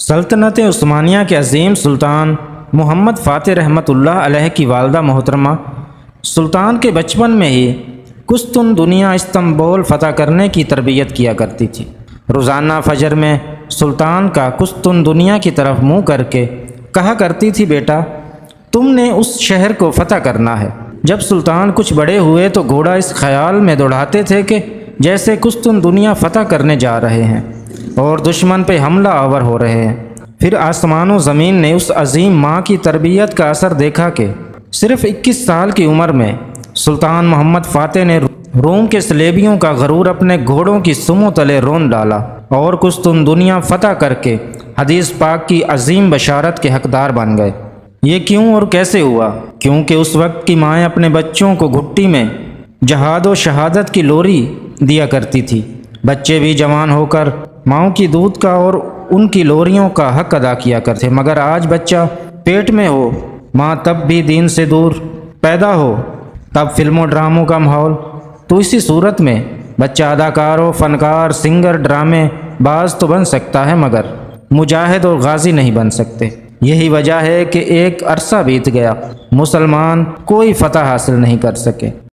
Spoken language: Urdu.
سلطنت عثمانیہ کے عظیم سلطان محمد فاتح رحمۃ اللہ علیہ کی والدہ محترمہ سلطان کے بچپن میں ہی قسطن دنیا استنبول فتح کرنے کی تربیت کیا کرتی تھی۔ روزانہ فجر میں سلطان کا قسطن دنیا کی طرف منہ کر کے کہا کرتی تھی، بیٹا تم نے اس شہر کو فتح کرنا ہے۔ جب سلطان کچھ بڑے ہوئے تو گھوڑا اس خیال میں دوڑاتے تھے کہ جیسے قسطن دنیا فتح کرنے جا رہے ہیں اور دشمن پہ حملہ آور ہو رہے ہیں۔ پھر آسمان و زمین نے اس عظیم ماں کی تربیت کا اثر دیکھا کہ صرف 21 سال کی عمر میں سلطان محمد فاتح نے روم کے صلیبیوں کا غرور اپنے گھوڑوں کی سموں تلے رون ڈالا اور قسطن دنیا فتح کر کے حدیث پاک کی عظیم بشارت کے حقدار بن گئے۔ یہ کیوں اور کیسے ہوا؟ کیونکہ اس وقت کی مائیں اپنے بچوں کو گھٹی میں جہاد و شہادت کی لوری دیا کرتی تھی۔ بچے بھی جوان ہو کر ماؤں کی دودھ کا اور ان کی لوریوں کا حق ادا کیا کرتے، مگر آج بچہ پیٹ میں ہو، ماں تب بھی دین سے دور، پیدا ہو تب فلم و ڈراموں کا ماحول۔ تو اسی صورت میں بچہ اداکار و فنکار، سنگر، ڈرامے باز تو بن سکتا ہے مگر مجاہد اور غازی نہیں بن سکتے۔ یہی وجہ ہے کہ ایک عرصہ بیت گیا، مسلمان کوئی فتح حاصل نہیں کر سکے۔